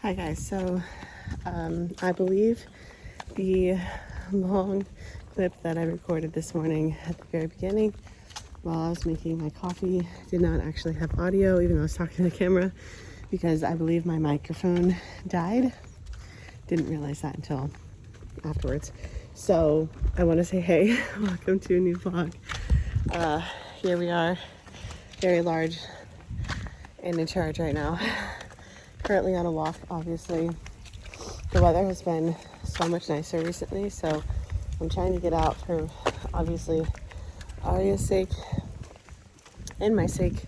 Hi guys, so I believe the long clip that I recorded this morning at the very beginning while I was making my coffee did not actually have audio, even though I was talking to the camera, because I believe my microphone died. Didn't realize that until afterwards. So I want to say hey, welcome to a new vlog. Here we are, very large and in charge right now. Currently on a walk, obviously. The weather has been so much nicer recently, so I'm trying to get out for, obviously, Arya's sake and my sake,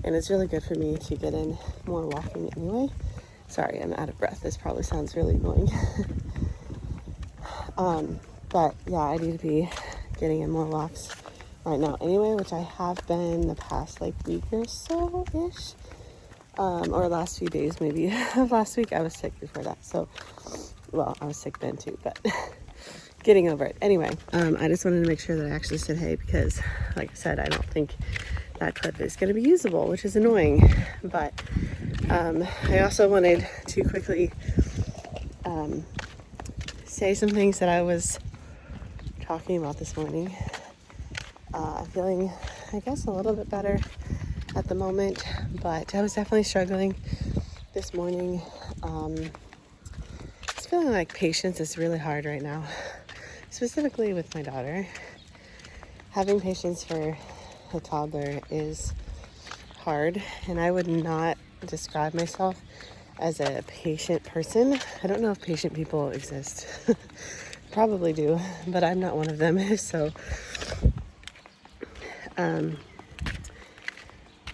and it's really good for me to get in more walking anyway. Sorry, I'm out of breath. This probably sounds really annoying. But yeah, I need to be getting in more walks right now anyway, which I have been the past like week or so-ish. Or last few days maybe. Last week I was sick before that, so, well, I was sick then too, but getting over it. Anyway, I just wanted to make sure that I actually said hey, because like I said, I don't think that clip is going to be usable, which is annoying. But I also wanted to quickly say some things that I was talking about this morning. Feeling, I guess, a little bit better at the moment, but I was definitely struggling this morning. It's feeling like patience is really hard right now, specifically with my daughter. Having patience for a toddler is hard, and I would not describe myself as a patient person. I don't know if patient people exist. Probably do, but I'm not one of them. So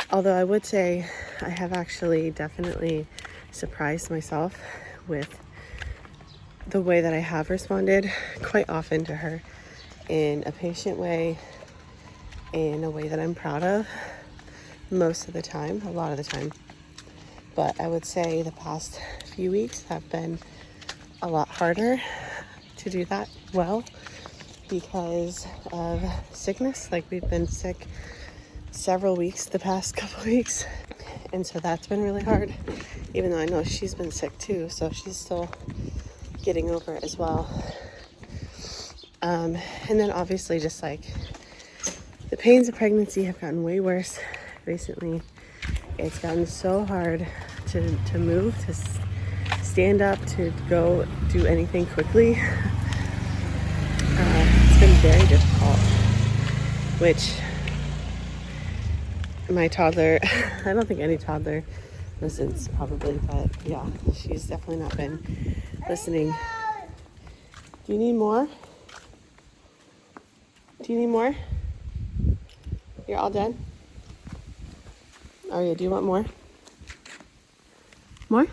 although I would say I have actually definitely surprised myself with the way that I have responded quite often to her in a patient way, in a way that I'm proud of most of the time, a lot of the time. But I would say the past few weeks have been a lot harder to do that well because of sickness. Like, we've been sick several weeks the past couple weeks, and so that's been really hard, even though I know she's been sick too, so she's still getting over it as well. And then obviously just like the pains of pregnancy have gotten way worse recently. It's gotten so hard to move, to stand up, to go do anything quickly. It's been very difficult, which my toddler, I don't think any toddler listens probably, but yeah, she's definitely not been listening. Do you need more? Do you need more? You're all done? Oh yeah, do you want more? More?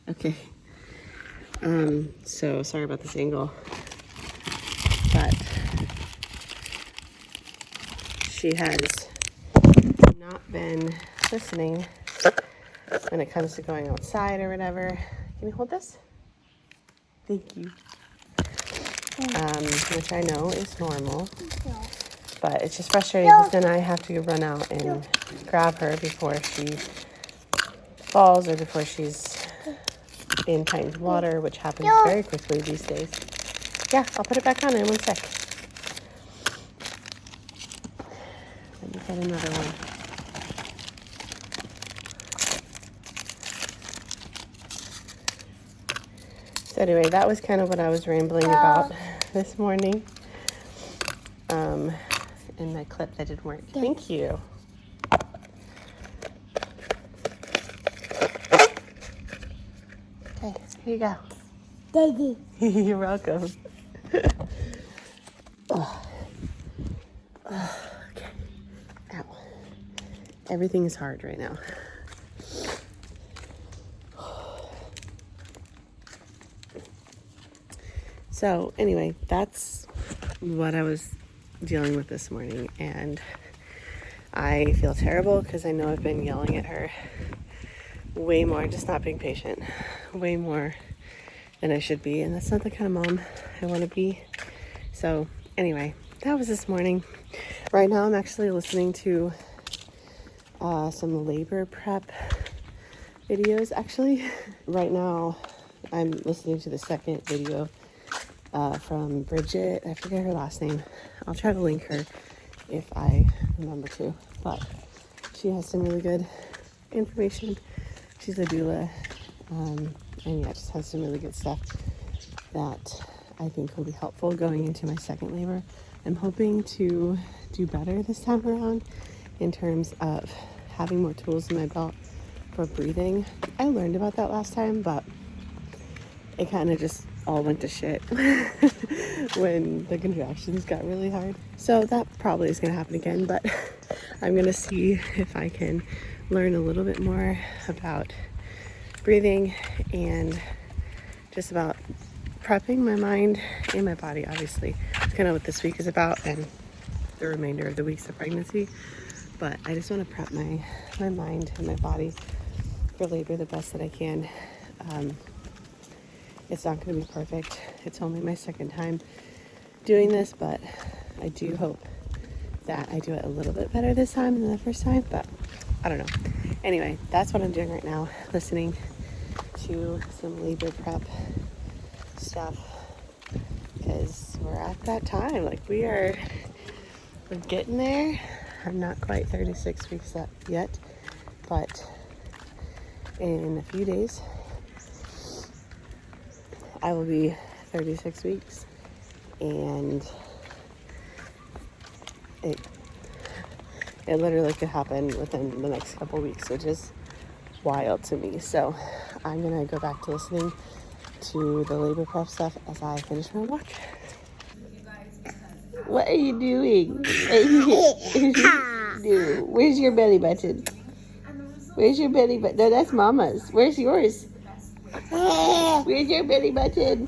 Okay. So sorry about this angle, but she has not been listening when it comes to going outside or whatever. Can you hold this? Thank you. Which I know is normal, but it's just frustrating because then I have to run out and grab her before she falls or before she's in Titan's water, which happens very quickly these days. Yeah, I'll put it back on in 1 sec. Let me get another one. So anyway, that was kind of what I was rambling about this morning. In the clip that didn't work. Thank you. Okay, here you go. Daddy. You're welcome. Oh. Oh, okay. Ow. Everything is hard right now. So anyway, that's what I was dealing with this morning, and I feel terrible because I know I've been yelling at her way more, just not being patient, way more than I should be, and that's not the kind of mom I want to be. So anyway, that was this morning. Right now I'm actually listening to some labor prep videos. Actually, right now I'm listening to the second video from Bridget. I forget her last name. I'll try to link her if I remember to, but she has some really good information. She's a doula, and yeah, just has some really good stuff that I think will be helpful going into my second labor. I'm hoping to do better this time around in terms of having more tools in my belt for breathing. I learned about that last time, but it kind of just all went to shit when the contractions got really hard. So that probably is going to happen again, but I'm going to see if I can learn a little bit more about breathing and just about prepping my mind and my body, obviously. It's kind of what this week is about and the remainder of the weeks of pregnancy. But I just want to prep my mind and my body for labor the best that I can. It's not going to be perfect. It's only my second time doing this, but I do hope that I do it a little bit better this time than the first time, but I don't know. Anyway, that's what I'm doing right now, listening to some labor prep stuff, because we're at that time. Like, we're getting there. I'm not quite 36 weeks yet, but in a few days I will be 36 weeks, and it literally could happen within the next couple weeks, which is wild to me. So I'm gonna go back to listening to the labor prep stuff as I finish my walk. What are you doing? Where's your belly button? Where's your belly button? No, that's Mama's. Where's yours? Where's your belly button?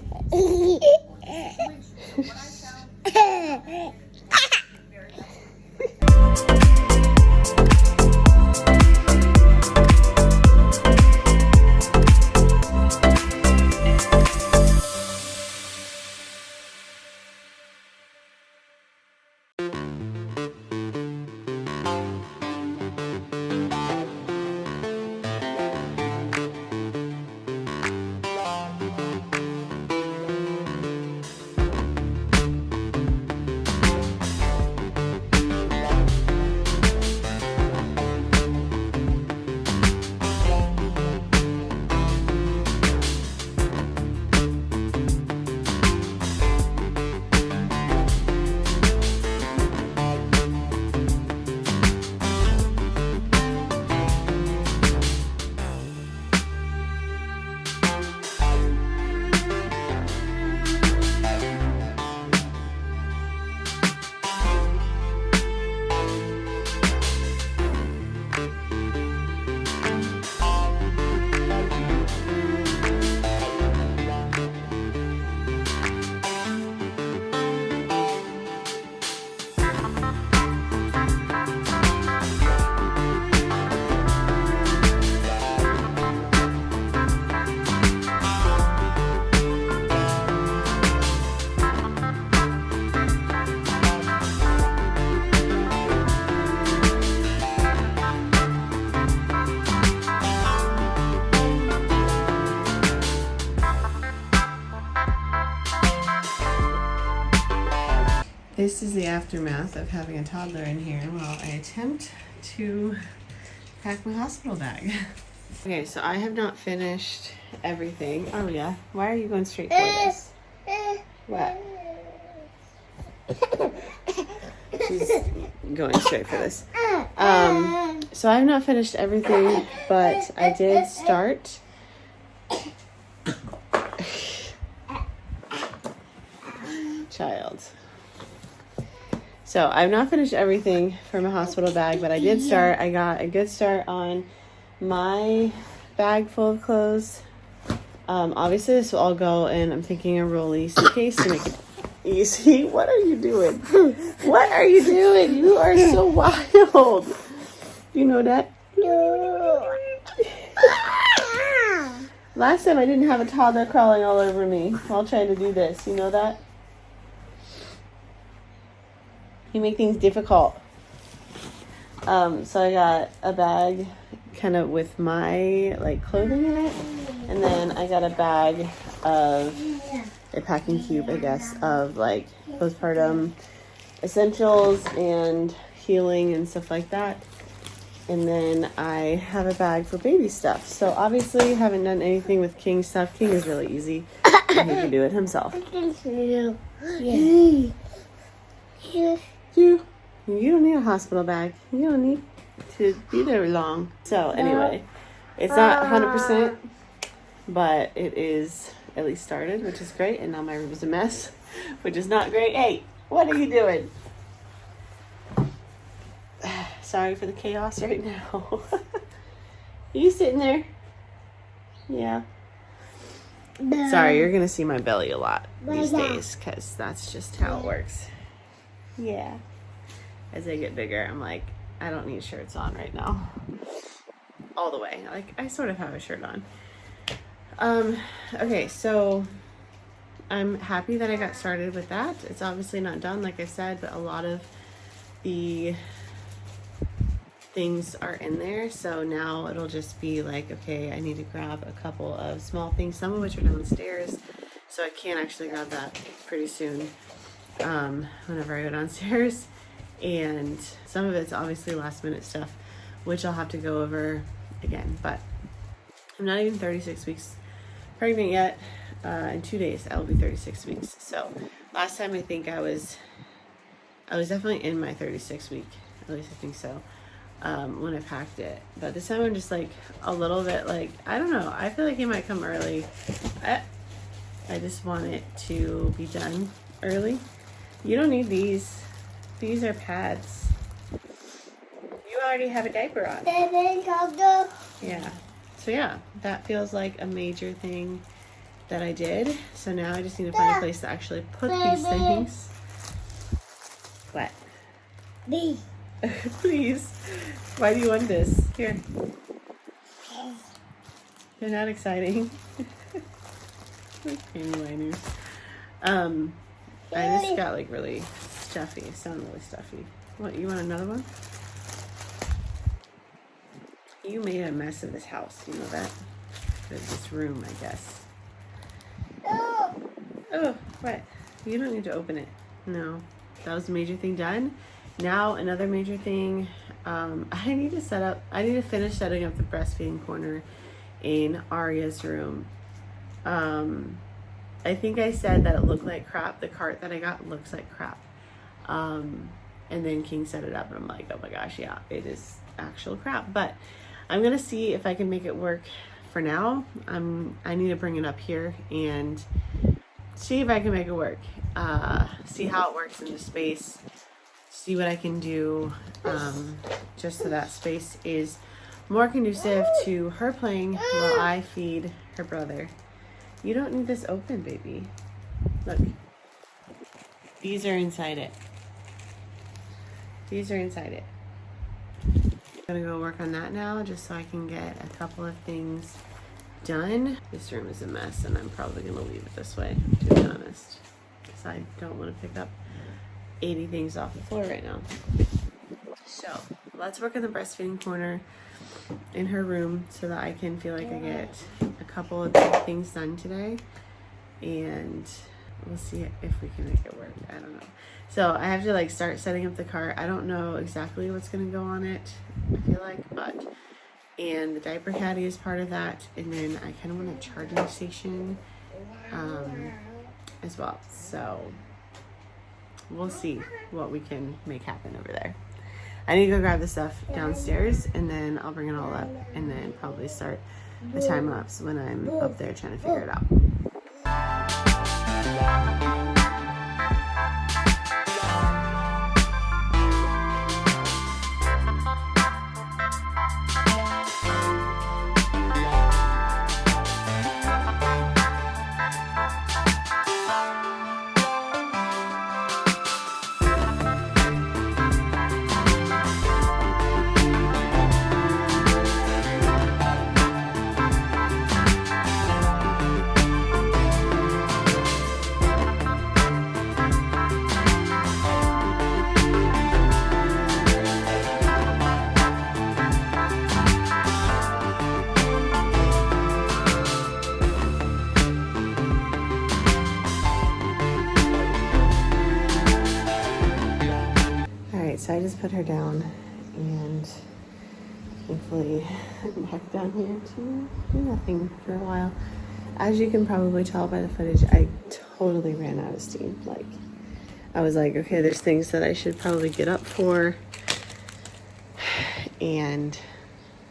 This is the aftermath of having a toddler in here while I attempt to pack my hospital bag. Okay, so I have not finished everything. Oh yeah, why are you going straight for this? What? She's going straight for this. So I have not finished everything, but I did start. Child. So I've not finished everything for my hospital bag, but I did start. I got a good start on my bag full of clothes. Obviously this will all go in, I'm thinking, a rolly suitcase to make it easy. What are you doing? What are you doing? You are so wild. You know that? Last time I didn't have a toddler crawling all over me while trying to do this. You know that? You make things difficult. So I got a bag kind of with my like clothing in it, and then I got a bag of a packing cube, I guess, of like postpartum essentials and healing and stuff like that. And then I have a bag for baby stuff. So obviously haven't done anything with King stuff. King is really easy. He can do it himself. Yeah. You don't need a hospital bag. You don't need to be there long. So anyway, it's not 100%, but it is at least started, which is great. And now my room is a mess, which is not great. Hey, what are you doing? Sorry for the chaos right now. Are you sitting there? Yeah. Sorry, you're going to see my belly a lot these days because that's just how it works. Yeah. As I get bigger, I'm like, I don't need shirts on right now. All the way. Like, I sort of have a shirt on. Okay, so I'm happy that I got started with that. It's obviously not done, like I said, but a lot of the things are in there. So now it'll just be like, okay, I need to grab a couple of small things, some of which are downstairs. So I can actually grab that pretty soon whenever I go downstairs. And some of it's obviously last minute stuff, which I'll have to go over again. But I'm not even 36 weeks pregnant yet. In 2 days, I will be 36 weeks. So last time I think I was definitely in my 36 week, at least I think so, when I packed it. But this time I'm just like a little bit like, I don't know. I feel like it might come early. I just want it to be done early. You don't need these. These are pads. You already have a diaper on. Yeah. So yeah, that feels like a major thing that I did. So now I just need to find a place to actually put these things. What? Me. Please. Why do you want this? Here. They're not exciting. Anyway, I just got like really stuffy. It sounded really stuffy. What, you want another one? You made a mess of this house. You know that? This room, I guess. Oh, what? You don't need to open it. No. That was a major thing done. Now, another major thing. I need to finish setting up the breastfeeding corner in Arya's room. I think I said that it looked like crap. The cart that I got looks like crap. And then King set it up and I'm like, oh my gosh, yeah, it is actual crap. But I'm going to see if I can make it work for now. I need to bring it up here and see if I can make it work. See how it works in the space. See what I can do just so that space is more conducive to her playing while I feed her brother. You don't need this open, baby. Look. These are inside it. These are inside it. I'm gonna go work on that now just so I can get a couple of things done. This room is a mess and I'm probably gonna leave it this way, to be honest. Because I don't want to pick up 80 things off the floor right now. So let's work on the breastfeeding corner in her room so that I can feel like I get a couple of big things done today, and we'll see if we can make it work. I don't know. So I have to like start setting up the cart. I don't know exactly what's going to go on it, I feel like, but and the diaper caddy is part of that. And then I kind of want a charging station as well. So we'll see what we can make happen over there. I need to go grab the stuff downstairs, and then I'll bring it all up, and then probably start the time lapse when I'm up there trying to figure it out. So I just put her down, and thankfully I'm back down here to do nothing for a while. As you can probably tell by the footage, I totally ran out of steam. Like, I was like, okay, there's things that I should probably get up for and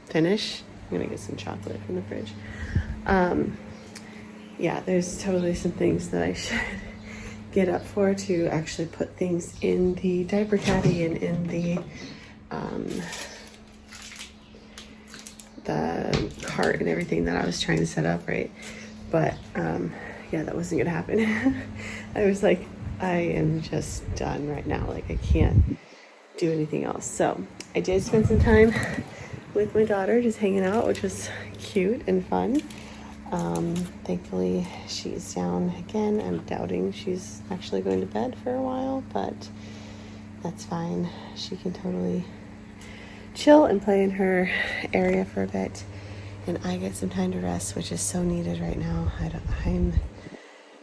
finish. I'm gonna get some chocolate from the fridge. Yeah, there's totally some things that I should get up for to actually put things in the diaper caddy and in the cart and everything that I was trying to set up, right? But yeah, that wasn't gonna happen. I was like, I am just done right now. Like, I can't do anything else. So I did spend some time with my daughter just hanging out, which was cute and fun. Thankfully she's down again. I'm doubting she's actually going to bed for a while, but that's fine. She can totally chill and play in her area for a bit, and I get some time to rest, which is so needed right now.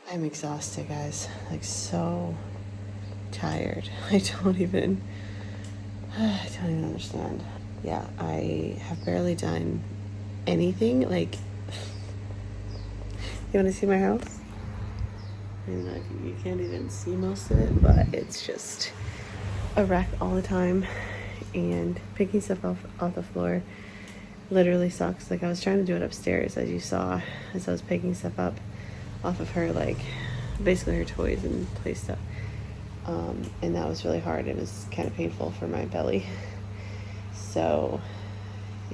I'm exhausted, guys. Like, so tired. I don't even understand. Yeah, I have barely done anything. Like, you want to see my house? I mean, like, you can't even see most of it, but it's just a wreck all the time. And picking stuff off the floor literally sucks. Like, I was trying to do it upstairs, as you saw, as I was picking stuff up off of her, like, basically her toys and play stuff. And that was really hard. It was kind of painful for my belly. So,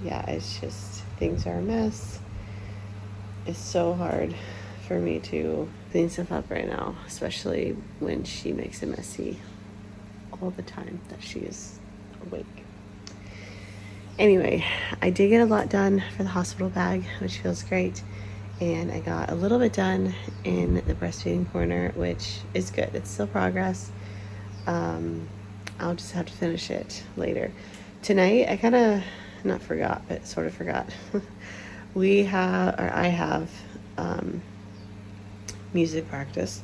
yeah, it's just, things are a mess. It's so hard for me to clean stuff up right now, especially when she makes it messy all the time that she is awake. Anyway, I did get a lot done for the hospital bag, which feels great. And I got a little bit done in the breastfeeding corner, which is good. It's still progress. I'll just have to finish it later. Tonight, I kind of, not forgot, but sort of forgot. I have music practice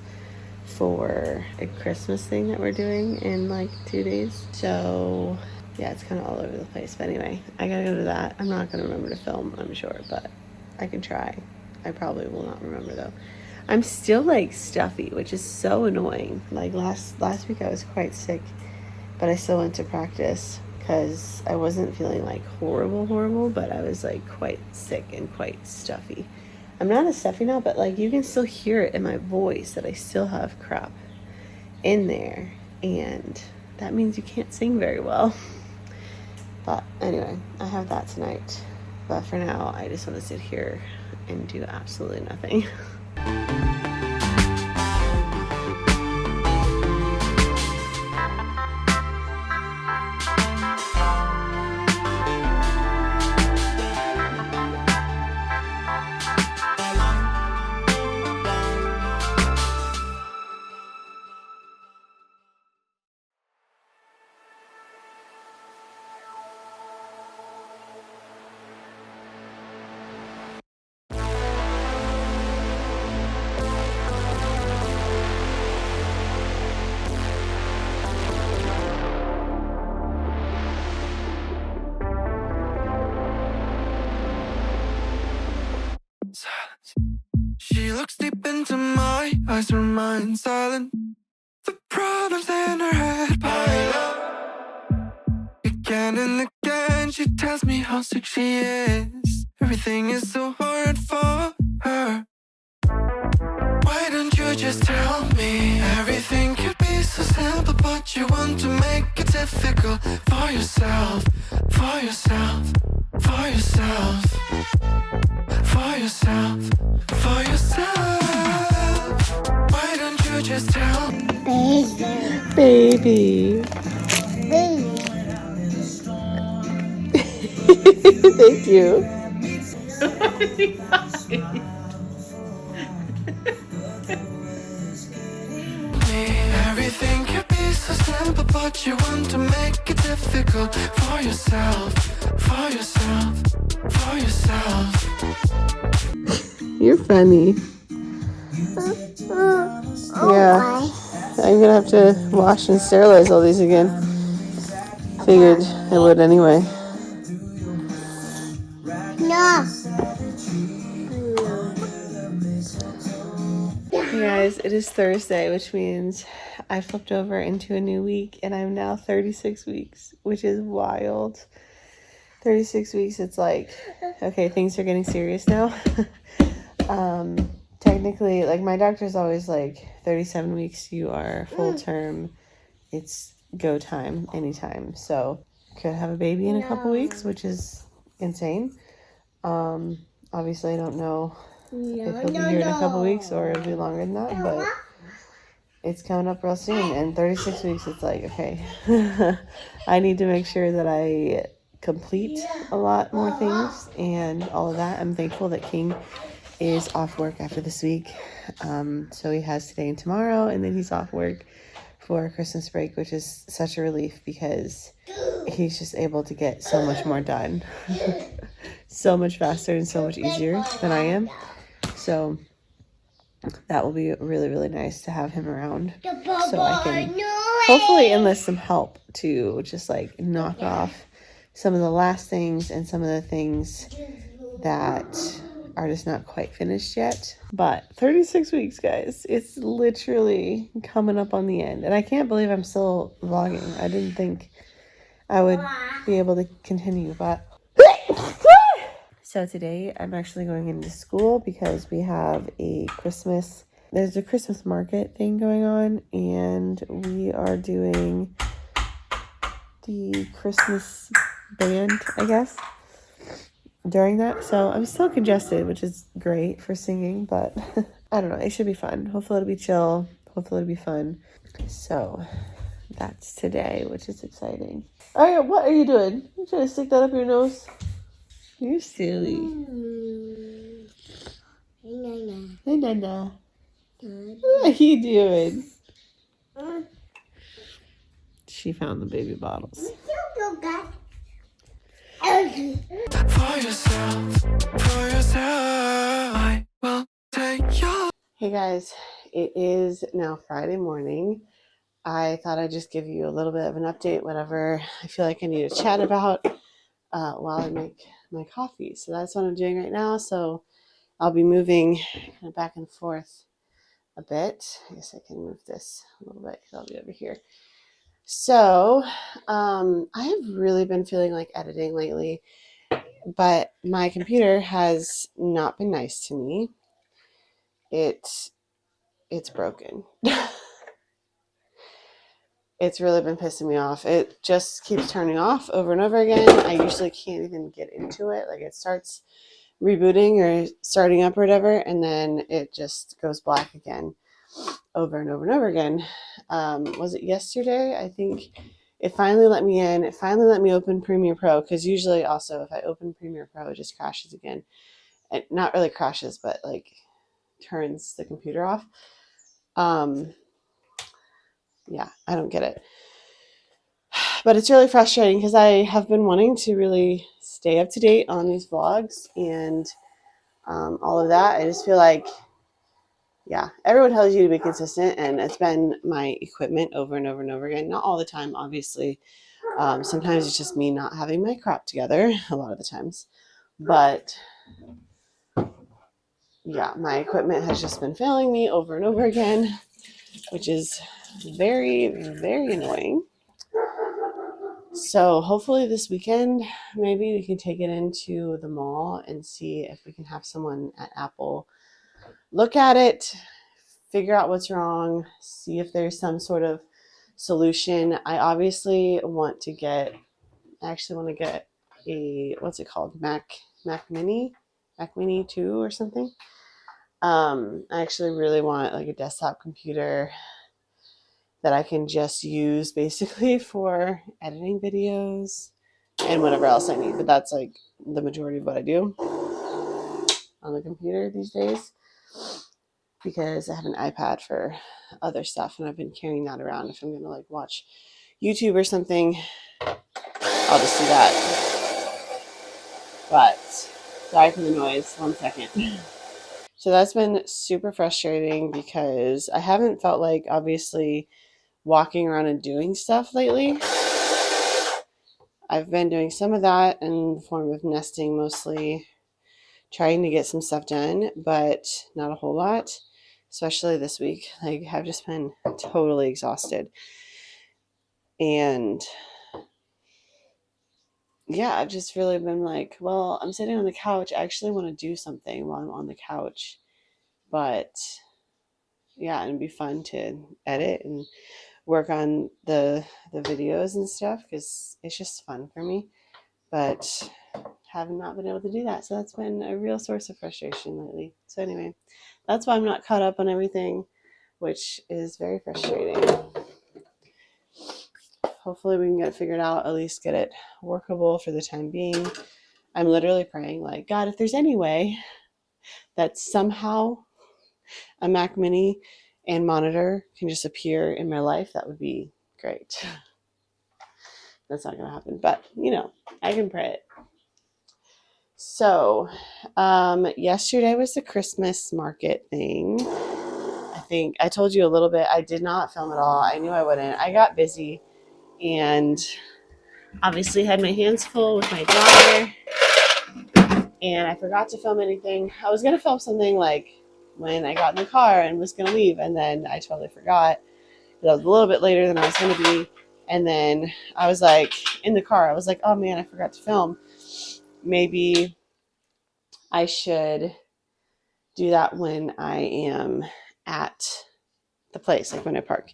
for a Christmas thing that we're doing in like 2 days. So yeah, it's kind of all over the place. But anyway, I gotta go to that. I'm not gonna remember to film, I'm sure, but I can try. I probably will not remember though. I'm still like stuffy, which is so annoying. Like last week I was quite sick, but I still went to practice because I wasn't feeling like horrible, but I was like quite sick and quite stuffy. I'm not as stuffy now, but like you can still hear it in my voice that I still have crap in there, and that means you can't sing very well. But anyway, I have that tonight. But for now, I just want to sit here and do absolutely nothing. into my eyes, remain silent. The problems in her head pile up. Again and again she tells me how sick she is. Everything is so hard for her. Why don't you just tell me? Everything could be so simple, but you want to make it difficult for yourself, for yourself, for yourself, for yourself, for yourself. Why don't you just tell me? Baby. Thank you. Everything could be so simple, but you want to make it difficult for yourself, for yourself, for yourself. You're funny. Yeah. I'm gonna have to wash and sterilize all these again. Figured I would anyway. No. Hey guys, it is Thursday, which means I flipped over into a new week and I'm now 36 weeks, which is wild. 36 weeks, it's like, okay, things are getting serious now. Technically, like my doctor's always like 37 weeks, you are full term. It's go time anytime. So could have a baby in a couple weeks, which is insane. Obviously I don't know if he'll be here in a couple weeks or it'll be longer than that, but it's coming up real soon. And 36 weeks, it's like, okay, I need to make sure that I complete a lot more things and all of that. I'm thankful that King is off work after this week. So he has today and tomorrow, and then he's off work for Christmas break, which is such a relief because he's just able to get so much more done. So much faster and so much easier than I am. So that will be really, really nice to have him around. So I can hopefully enlist some help to just like knock off some of the last things and some of the things that are just not quite finished yet. But 36 weeks, guys. It's literally coming up on the end. And I can't believe I'm still vlogging. I didn't think I would be able to continue, but so today I'm actually going into school because we have there's a Christmas market thing going on, and we are doing the Christmas band, I guess, during that. So I'm still congested, which is great for singing, but I don't know. It should be fun. Hopefully it'll be chill. Hopefully it'll be fun. So that's today, which is exciting. Oh yeah, what are you doing? You trying to stick that up your nose? You're silly. Hey, Nana. What are you doing? She found the baby bottles. For yourself, I will take your. Hey guys, it is now Friday morning. I thought I'd just give you a little bit of an update, whatever I feel like I need to chat about while I make my coffee. So that's what I'm doing right now. So I'll be moving kind of back and forth a bit. I guess I can move this a little bit because I'll be over here. So I have really been feeling like editing lately, but my computer has not been nice to me. It's broken. It's really been pissing me off. It just keeps turning off over and over again. I usually can't even get into it. Like it starts rebooting or starting up or whatever, and then it just goes black again over and over and over again. Was it yesterday? I think it finally let me in. It finally let me open Premiere Pro, because usually also if I open Premiere Pro, it just crashes again. It not really crashes, but like turns the computer off. Yeah, I don't get it. But it's really frustrating because I have been wanting to really stay up to date on these vlogs and all of that. I just feel like, yeah, everyone tells you to be consistent, and it's been my equipment over and over and over again. Not all the time, obviously. Sometimes it's just me not having my crap together, a lot of the times. But yeah, my equipment has just been failing me over and over again, which is very, very annoying. So hopefully this weekend, maybe we can take it into the mall and see if we can have someone at Apple look at it, figure out what's wrong, see if there's some sort of solution. I actually want to get a, what's it called? Mac Mini 2 or something. I actually really want like a desktop computer that I can just use basically for editing videos and whatever else I need. But that's like the majority of what I do on the computer these days, because I have an iPad for other stuff and I've been carrying that around. If I'm going to like watch YouTube or something, I'll just do that. But sorry for the noise. 1 second. So that's been super frustrating because I haven't felt like obviously walking around and doing stuff lately. I've been doing some of that in the form of nesting, mostly trying to get some stuff done, but not a whole lot, especially this week. Like, I've just been totally exhausted. And yeah, I've just really been like, well, I'm sitting on the couch. I actually want to do something while I'm on the couch. But yeah, it'd be fun to edit and work on the videos and stuff because it's just fun for me. But have not been able to do that. So that's been a real source of frustration lately. So anyway, that's why I'm not caught up on everything, which is very frustrating. Hopefully we can get it figured out, at least get it workable for the time being. I'm literally praying like, God, if there's any way that somehow a Mac Mini and monitor can just appear in my life, that would be great. That's not going to happen, but you know, I can pray it. So, yesterday was the Christmas market thing. I think I told you a little bit. I did not film at all. I knew I wouldn't. I got busy and obviously had my hands full with my daughter, and I forgot to film anything. I was going to film something like when I got in the car and was going to leave, and then I totally forgot. It was a little bit later than I was going to be, and then I was like in the car. I was like, oh man, I forgot to film. Maybe I should do that when I am at the place, like when I park.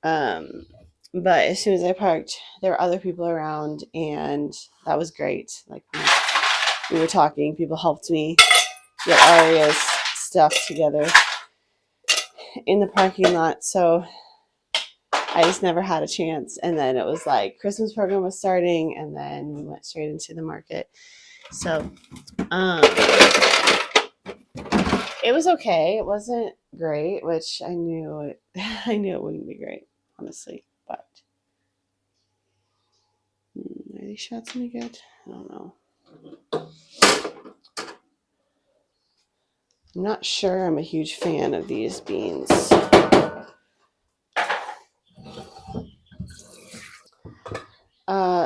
But as soon as I parked, there were other people around, and that was great. Like, we were talking, people helped me get Aria's stuff together in the parking lot. So I just never had a chance. And then it was like Christmas program was starting, and then we went straight into the market. So it was okay. It wasn't great, which I knew it wouldn't be great, honestly. But are these shots any good? I don't know. I'm not sure I'm a huge fan of these beans.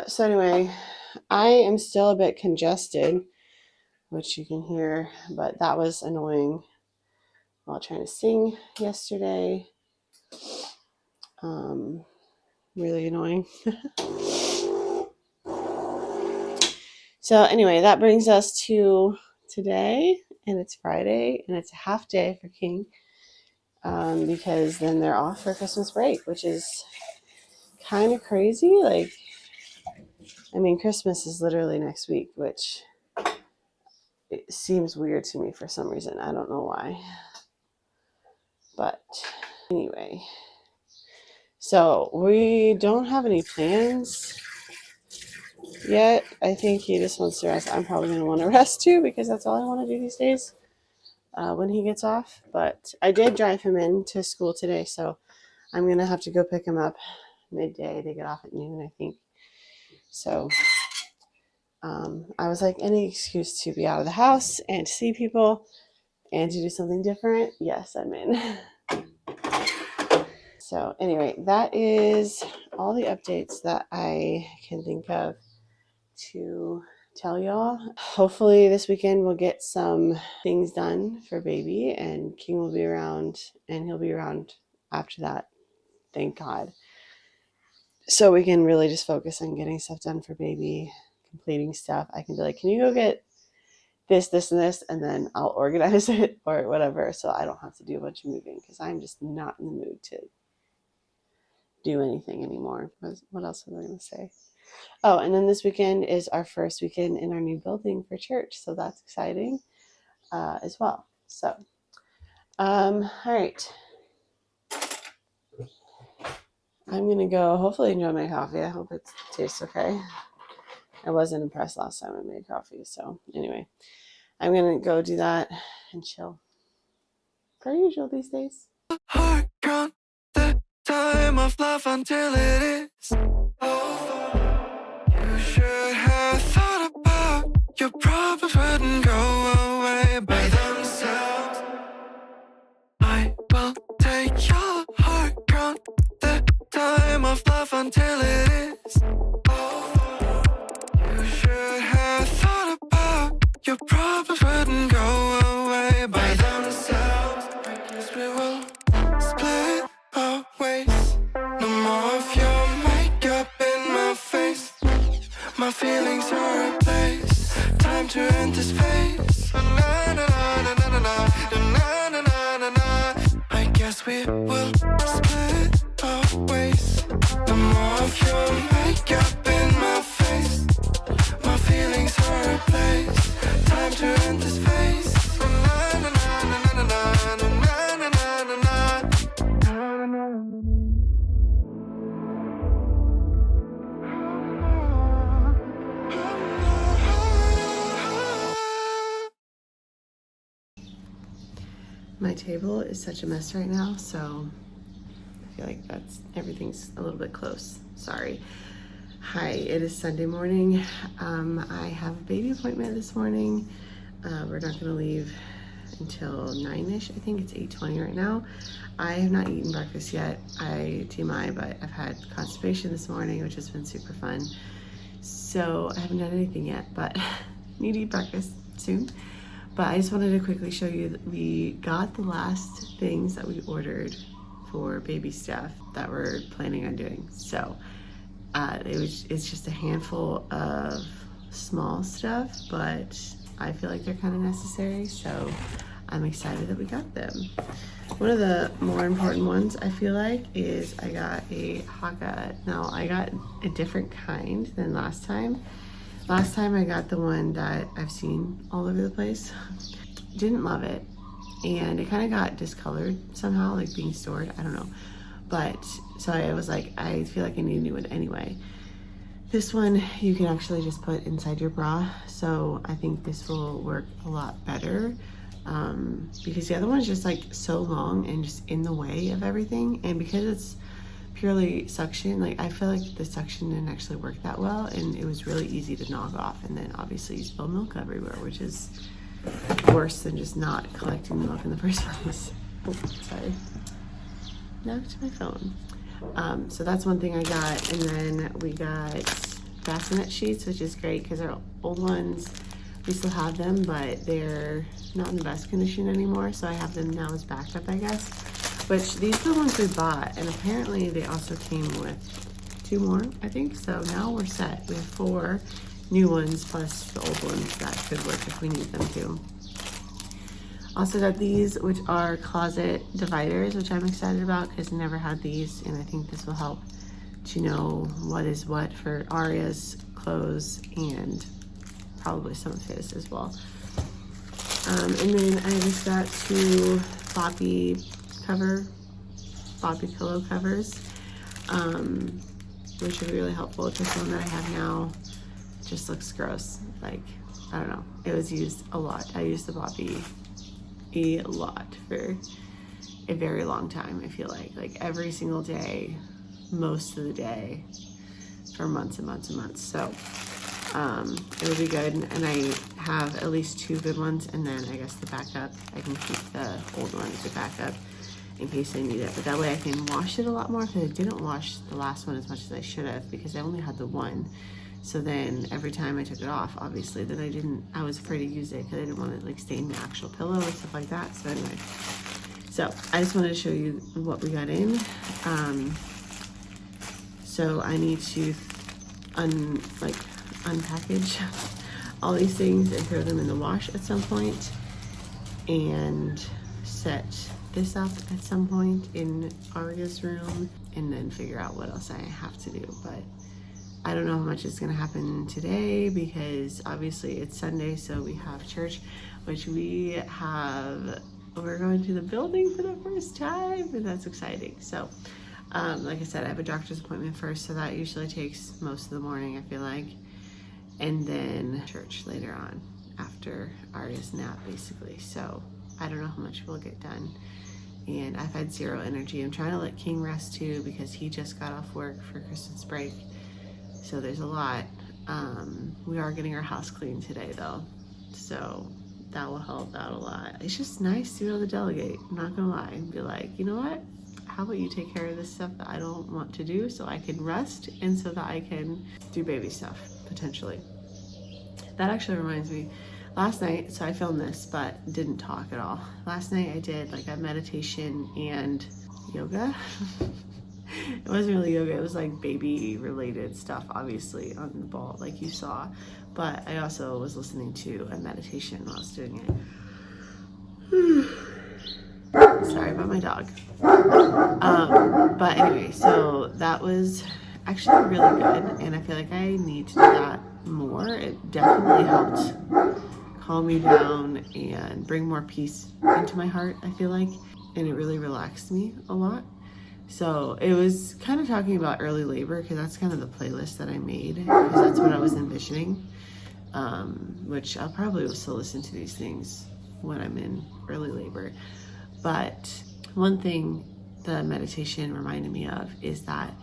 So anyway, I am still a bit congested, which you can hear, but that was annoying while trying to sing yesterday. Really annoying. So anyway, that brings us to today, and it's Friday, and it's a half day for King, because then they're off for Christmas break, which is kind of crazy. Like, I mean, Christmas is literally next week, which it seems weird to me for some reason. I don't know why. But anyway, so we don't have any plans yet. I think he just wants to rest. I'm probably going to want to rest too, because that's all I want to do these days when he gets off. But I did drive him into school today, so I'm going to have to go pick him up midday. They get off at noon, I think. So I was like, any excuse to be out of the house and to see people and to do something different, yes, I'm in. So anyway, that is all the updates that I can think of to tell y'all. Hopefully this weekend we'll get some things done for baby, and King will be around, and he'll be around after that, thank God. So we can really just focus on getting stuff done for baby, completing stuff. I can be like, can you go get this, this, and this, and then I'll organize it or whatever, so I don't have to do a bunch of moving, because I'm just not in the mood to do anything anymore. What else was I going to say? Oh, and then this weekend is our first weekend in our new building for church, so that's exciting as well. So, all right. I'm going to go hopefully enjoy my coffee. I hope it tastes okay. I wasn't impressed last time I made coffee, so anyway. I'm going to go do that and chill. Per usual these days. Heart count the time of love until it is over. You should have thought about your problems wouldn't go away by themselves. I will take your heart count the time of love until it is over. You should have thought about your problems wouldn't go away by themselves. I guess we will split our ways. No more of your makeup in my face. My feelings are replaced. Time to end this phase. Na na na na na na na na na na na. I guess we will split our ways. No more of your makeup in my face. My feelings are replaced. Time to end this phase. Na na na na na na na na na na na na. My table is such a mess right now, so I feel like everything's a little bit close. Sorry. Hi, it is Sunday morning. I have a baby appointment this morning. We're not going to leave until 9-ish. I think it's 8:20 right now. I have not eaten breakfast yet. TMI, but I've had constipation this morning, which has been super fun. So I haven't done anything yet, but need to eat breakfast soon. But I just wanted to quickly show you that we got the last things that we ordered for baby stuff that we're planning on doing. So it's just a handful of small stuff, but I feel like they're kind of necessary, so I'm excited that we got them. One of the more important ones, I feel like, is I got a Haaga. Now, I got a different kind than last time. Last time I got the one that I've seen all over the place. Didn't love it, and it kind of got discolored somehow, like being stored, I don't know. But, so I was like, I feel like I need a new one anyway. This one you can actually just put inside your bra, so I think this will work a lot better, because the other one's just like so long and just in the way of everything, and because it's purely suction, like I feel like the suction didn't actually work that well, and it was really easy to knock off, and then obviously you spill milk everywhere, which is worse than just not collecting milk in the first place. Oh, sorry. Knocked my phone. So that's one thing I got, and then we got bassinet sheets, which is great because our old ones, we still have them, but they're not in the best condition anymore, so I have them now as backup, I guess. Which these are the ones we bought, and apparently they also came with 2 more, I think. So now we're set. We have 4 new ones plus the old ones that could work if we need them to. Also got these, which are closet dividers, which I'm excited about because I never had these, and I think this will help to know what is what for Aria's clothes and probably some of his as well. And then I just got 2 floppy pillow covers, which would be really helpful. This one that I have now just looks gross. Like, I don't know. It was used a lot. I used the Boppy a lot for a very long time, I feel like every single day, most of the day, for months and months and months. So it would be good, and I have at least 2 good ones, and then I guess the backup, I can keep the old one as a backup in case I need it, but that way I can wash it a lot more, because I didn't wash the last one as much as I should have because I only had the one. So then every time I took it off, obviously, then I was afraid to use it because I didn't want it like stain the actual pillow and stuff like that. So anyway, so I just wanted to show you what we got in. So I need to unpackage all these things and throw them in the wash at some point, and set this up at some point in Aria's room, and then figure out what else I have to do. But I don't know how much is going to happen today because obviously it's Sunday, so we have church, which we're going to the building for the first time, and that's exciting. So like I said, I have a doctor's appointment first, so that usually takes most of the morning, I feel like, and then church later on after Aria's nap, basically. So I don't know how much we'll get done, and I've had zero energy. I'm trying to let King rest too because he just got off work for Christmas break, so there's a lot. We are getting our house cleaned today though, so that will help out a lot. It's just nice to be able to delegate, I'm not gonna lie, and be like, you know what, how about you take care of this stuff that I don't want to do so I can rest and so that I can do baby stuff, potentially. That actually reminds me, last night, so I filmed this but didn't talk at all. Last night I did like a meditation and yoga. It wasn't really yoga, it was like baby related stuff, obviously, on the ball like you saw. But I also was listening to a meditation while I was doing it. Sorry about my dog. But anyway, so that was actually really good, and I feel like I need to do that more. It definitely helped calm me down and bring more peace into my heart, I feel like, and it really relaxed me a lot. So it was kind of talking about early labor because that's kind of the playlist that I made because that's what I was envisioning, which I'll probably still listen to these things when I'm in early labor. But one thing the meditation reminded me of is that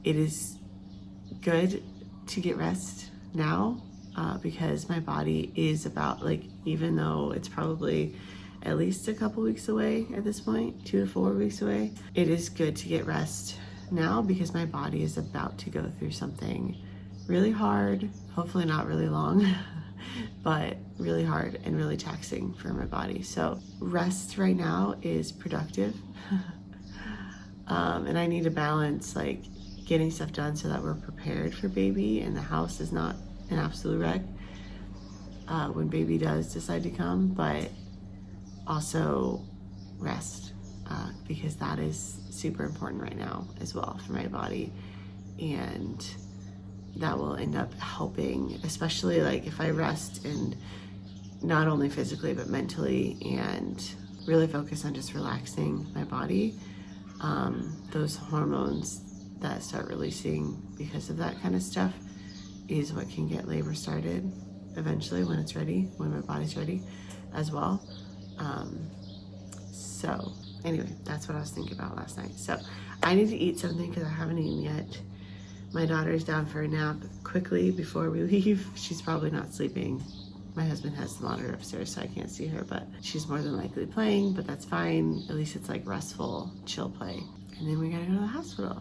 it is good to get rest now because my body is about, like, even though it's probably at least a couple weeks away at this point, 2 to 4 weeks away, it is good to get rest now because my body is about to go through something really hard, hopefully not really long, but really hard and really taxing for my body. So rest right now is productive. And I need to balance like getting stuff done so that we're prepared for baby and the house is not an absolute wreck when baby does decide to come, but also rest because that is super important right now as well for my body, and that will end up helping, especially like if I rest and not only physically but mentally, and really focus on just relaxing my body. Those hormones that start releasing because of that kind of stuff is what can get labor started eventually when it's ready, when my body's ready as well. So anyway, that's what I was thinking about last night. So I need to eat something because I haven't eaten yet. My daughter's down for a nap quickly before we leave. She's probably not sleeping. My husband has the monitor upstairs, so I can't see her, but she's more than likely playing, but that's fine. At least it's like restful, chill play. And then we gotta go to the hospital.